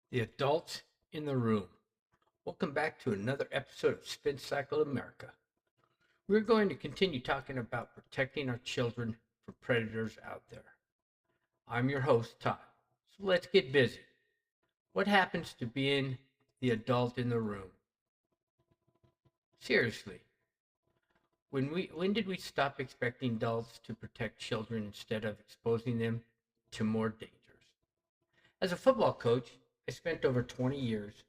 The adults in the room. Welcome back to another episode of Spin Cycle America. We're going to continue talking about protecting our children from predators out there. I'm your host, Todd. So let's get busy. What happens to being the adult in the room? Seriously, when did we stop expecting adults to protect children instead of exposing them to more dangers? As a football coach, I spent over 20 years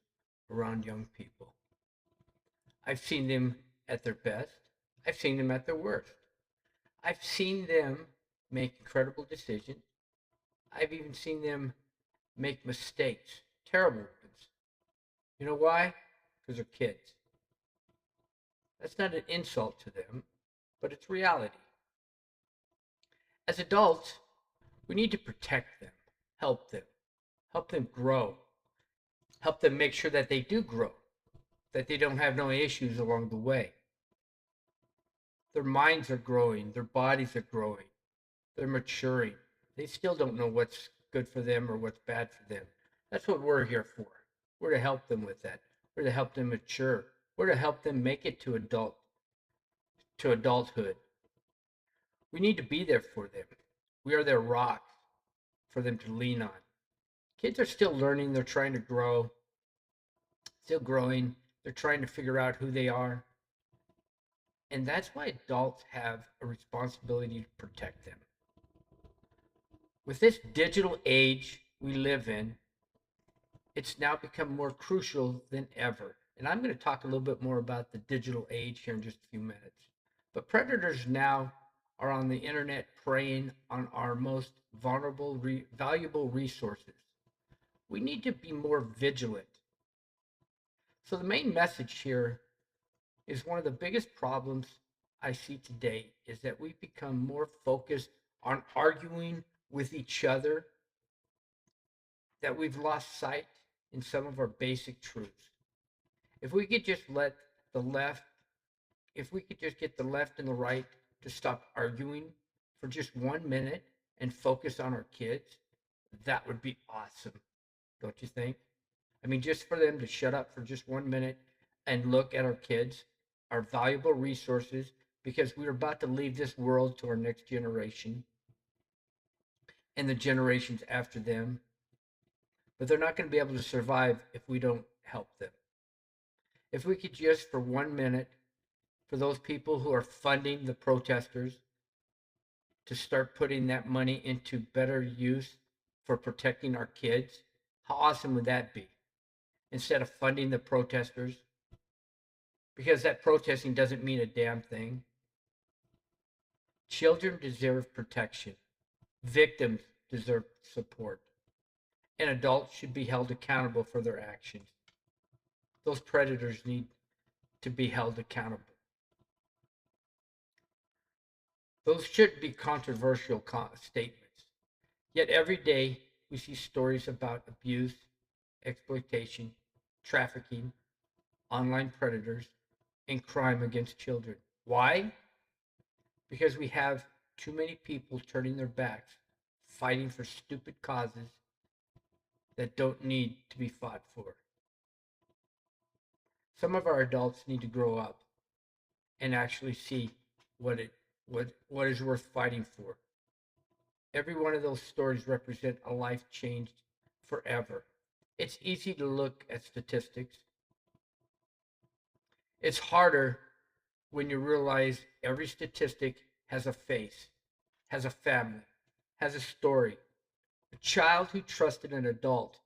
around young people. I've seen them at their best. I've seen them at their worst. I've seen them make incredible decisions. I've even seen them make mistakes, terrible ones. You know why? Because they're kids. That's not an insult to them, but it's reality. As adults, we need to protect them, help them grow, help them make sure that they do grow, that they don't have no issues along the way. Their minds are growing, their bodies are growing, they're maturing. They still don't know what's good for them or what's bad for them. That's what we're here for. We're to help them with that. We're to help them mature. We're to help them make it to adulthood. We need to be there for them. We are their rock for them to lean on. Kids are still learning, they're trying to grow, still growing. They're trying to figure out who they are. And that's why adults have a responsibility to protect them. With this digital age we live in, it's now become more crucial than ever. And I'm going to talk a little bit more about the digital age here in just a few minutes. But predators now are on the internet preying on our most vulnerable, valuable resources. We need to be more vigilant. So, the main message here is one of the biggest problems I see today is that we've become more focused on arguing with each other, that we've lost sight in some of our basic truths. If we could just let the left, if we could just get the left and the right to stop arguing for just 1 minute and focus on our kids, that would be awesome, don't you think? I mean, just for them to shut up for just 1 minute and look at our kids, our valuable resources, because we're about to leave this world to our next generation and the generations after them. But they're not going to be able to survive if we don't help them. If we could just, for 1 minute, for those people who are funding the protesters, to start putting that money into better use for protecting our kids, how awesome would that be? Instead of funding the protesters, because that protesting doesn't mean a damn thing. Children deserve protection. Victims deserve support. And adults should be held accountable for their actions. Those predators need to be held accountable. Those should be controversial statements. Yet every day we see stories about abuse, exploitation, trafficking, online predators, and crime against children. Why? Because we have too many people turning their backs, fighting for stupid causes that don't need to be fought for. Some of our adults need to grow up and actually see what it what is worth fighting for. Every one of those stories represent a life changed forever. It's easy to look at statistics. It's harder when you realize every statistic has a face, has a family, has a story. A child who trusted an adult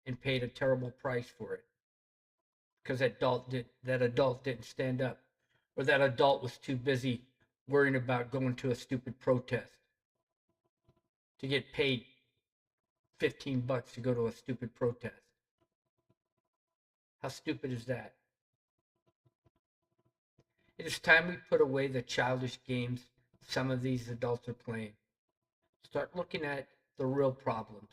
and paid a terrible price for it because that adult didn't stand up, or that adult was too busy worrying about going to a stupid protest to get paid $15 to go to a stupid protest. How stupid is that? It is time we put away the childish games some of these adults are playing. Start looking at the real problems.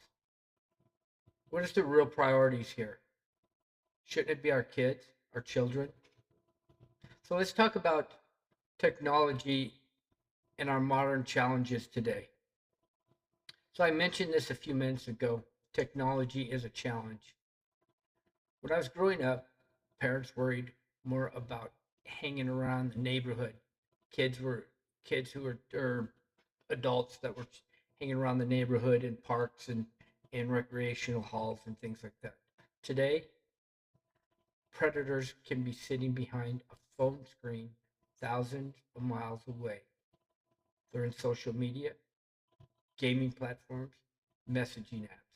What is the real priorities here? Shouldn't it be our kids, our children? So let's talk about technology and our modern challenges today. So I mentioned this a few minutes ago. Technology is a challenge. When I was growing up, parents worried more about hanging around the neighborhood. Kids were kids who were or adults that were hanging around the neighborhood in parks and in recreational halls and things like that. Today, predators can be sitting behind a phone screen thousands of miles away. They're in social media, gaming platforms, messaging apps,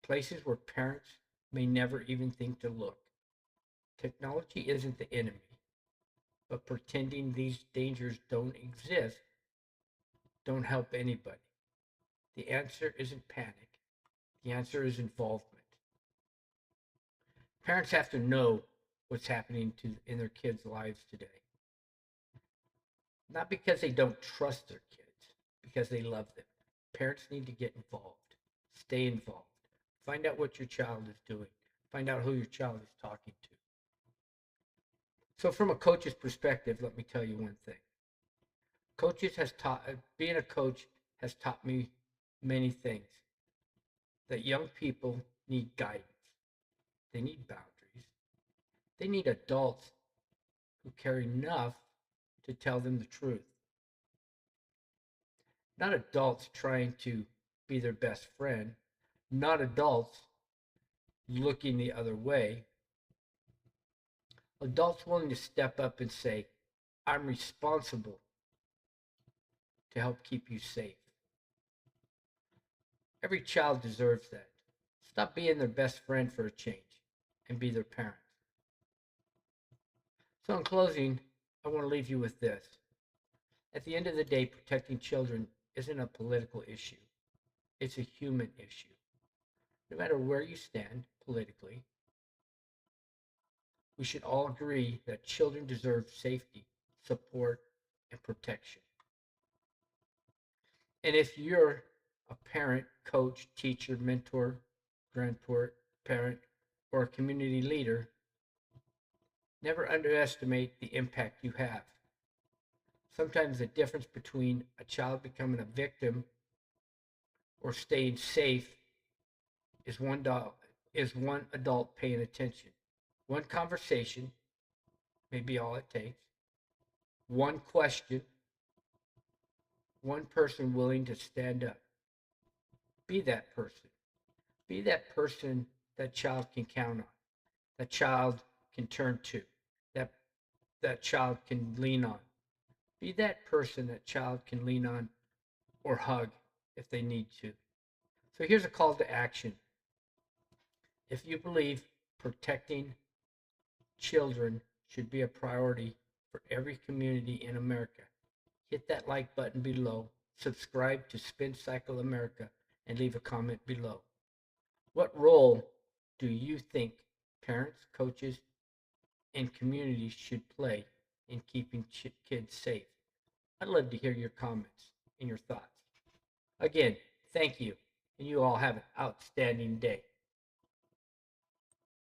places where parents may never even think to look. Technology isn't the enemy, but pretending these dangers don't exist don't help anybody. The answer isn't panic. The answer is involvement. Parents have to know what's happening in their kids' lives today. Not because they don't trust their kids, because they love them. Parents need to get involved. Stay involved. Find out what your child is doing. Find out who your child is talking to. So from a coach's perspective, let me tell you one thing. Being a coach has taught me many things. That young people need guidance. They need boundaries. They need adults who care enough to tell them the truth. Not adults trying to be their best friend. Not adults looking the other way. Adults willing to step up and say, I'm responsible to help keep you safe. Every child deserves that. Stop being their best friend for a change and be their parent. So, in closing, I want to leave you with this. At the end of the day, protecting children isn't a political issue, it's a human issue. No matter where you stand politically, we should all agree that children deserve safety, support, and protection. And if you're a parent, coach, teacher, mentor, grandparent, or a community leader, never underestimate the impact you have. Sometimes the difference between a child becoming a victim or staying safe is one adult paying attention. One conversation may be all it takes. One question, one person willing to stand up. Be that person. Be that person that child can count on, that child can turn to, that that child can lean on. Be that person that child can lean on or hug if they need to. So here's a call to action. If you believe protecting children should be a priority for every community in America, hit that like button below, subscribe to Spin Cycle America, and leave a comment below. What role do you think parents, coaches, and communities should play in keeping kids safe? I'd love to hear your comments and your thoughts. Again, thank you, and you all have an outstanding day.